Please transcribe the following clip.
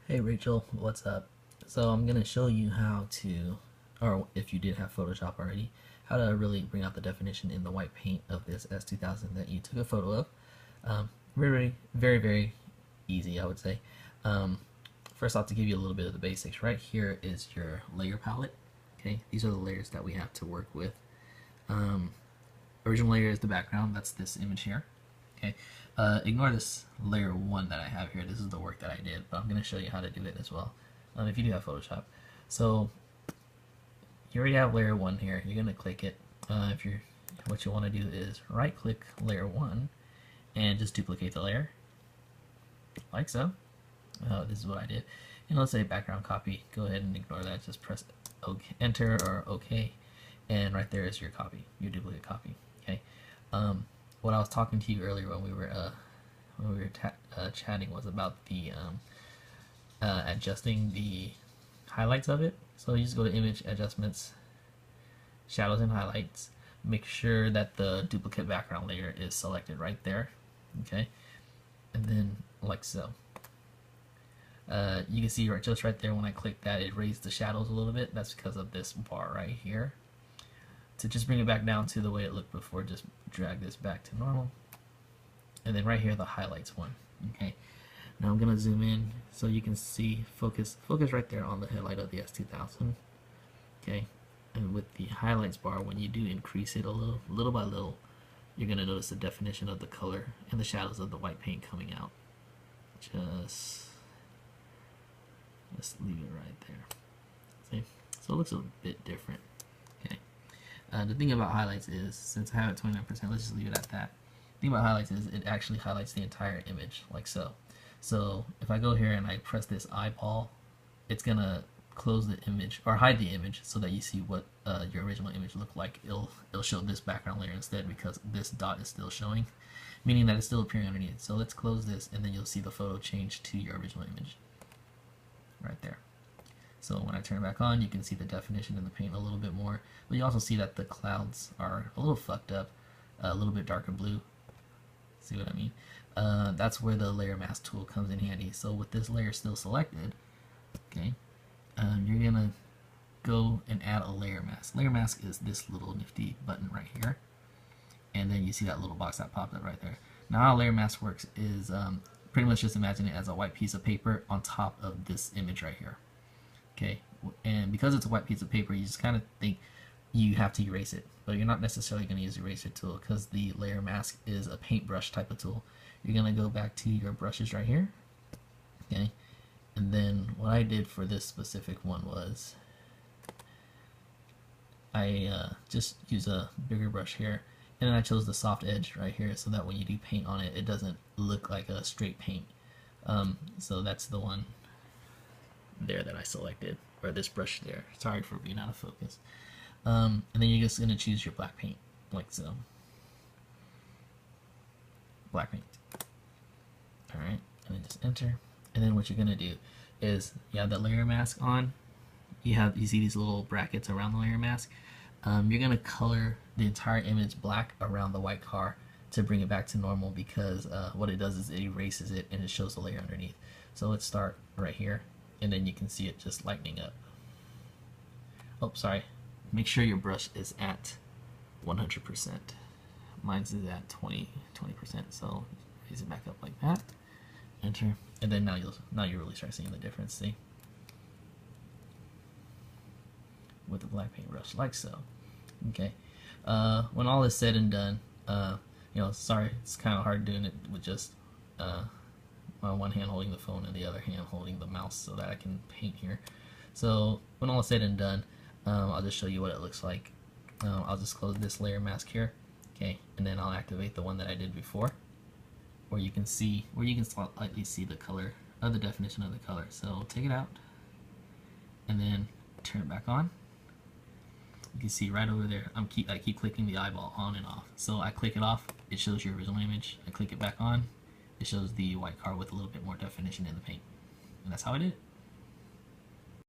Hey Rachel, what's up? So I'm gonna show you how to, or if you did have Photoshop already, how to really bring out the definition in the white paint of this S2000 that you took a photo of. Very easy, I would say. Um, First off, to give you a little bit of the basics, right here is your layer palette. Okay, these are the layers that we have to work with. Um, Original layer is the background. That's this image here. Okay, ignore this layer 1 that I have here. This is the work that I did, but I'm going to show you how to do it as well if you do have Photoshop. So you already have layer 1 here. You're going to click it. What you want to do is right click layer 1 and just duplicate the layer like so. This is what I did. And let's say background copy. Go ahead and ignore that. Just press OK, enter or OK, and right there is your copy, your duplicate copy. Okay. What I was talking to you earlier when we were chatting was about the adjusting the highlights of it. So you just go to Image, Adjustments, Shadows and Highlights. Make sure that the duplicate background layer is selected right there. Okay, and then like so. You can see just right there when I click that, it raised the shadows a little bit. That's because of this bar right here. To just bring it back down to the way it looked before, just drag this back to normal. And then right here, the highlights one. Okay. Now I'm gonna zoom in so you can see, focus right there on the headlight of the S2000. Okay. And with the highlights bar, when you do increase it a little by little, you're gonna notice the definition of the color and the shadows of the white paint coming out. Just leave it right there. See? So it looks a bit different. Okay. The thing about highlights is, since I have it 29%, let's just leave it at that. The thing about highlights is it actually highlights the entire image, like so. So if I go here and I press this eyeball, it's gonna close the image or hide the image so that you see what your original image looked like. It'll show this background layer instead because this dot is still showing, meaning that it's still appearing underneath. So let's close this, and then you'll see the photo change to your original image right there. So when I turn it back on, you can see the definition in the paint a little bit more, but you also see that the clouds are a little fucked up, a little bit darker blue. See what I mean? That's where the layer mask tool comes in handy. So with this layer still selected, okay, you're gonna go and add a layer mask. Layer mask is this little nifty button right here, and then you see that little box that popped up right there. Now how layer mask works is pretty much just imagine it as a white piece of paper on top of this image right here. Okay, and because it's a white piece of paper, you just kind of think you have to erase it, but you're not necessarily going to use the eraser tool because the layer mask is a paintbrush type of tool. You're going to go back to your brushes right here, okay, and then what I did for this specific one was I just use a bigger brush here, and then I chose the soft edge right here so that when you do paint on it, it doesn't look like a straight paint. So that's the one there that I selected, or this brush there. Sorry for being out of focus. And then you're just going to choose your black paint, like so. Black paint. Alright, and then just enter. And then what you're going to do is you have the layer mask on. You see these little brackets around the layer mask. You're going to color the entire image black around the white car to bring it back to normal, because what it does is it erases it and it shows the layer underneath. So let's start right here, and then you can see it just lightening up. Oh, sorry. Make sure your brush is at 100%. Mine's is at 20%. So raise it back up like that. Enter, and then now you really start seeing the difference. See, with the black paintbrush, like so. Okay. When all is said and done, sorry, it's kind of hard doing it with just my one hand holding the phone and the other hand holding the mouse so that I can paint here. So when all is said and done, I'll just show you what it looks like. I'll just close this layer mask here, okay, and then I'll activate the one that I did before, where you can slightly see the color of the definition of the color. So take it out, and then turn it back on. You can see right over there, I keep clicking the eyeball on and off. So I click it off, it shows your original image. I click it back on, it shows the white car with a little bit more definition in the paint. And that's how I did it.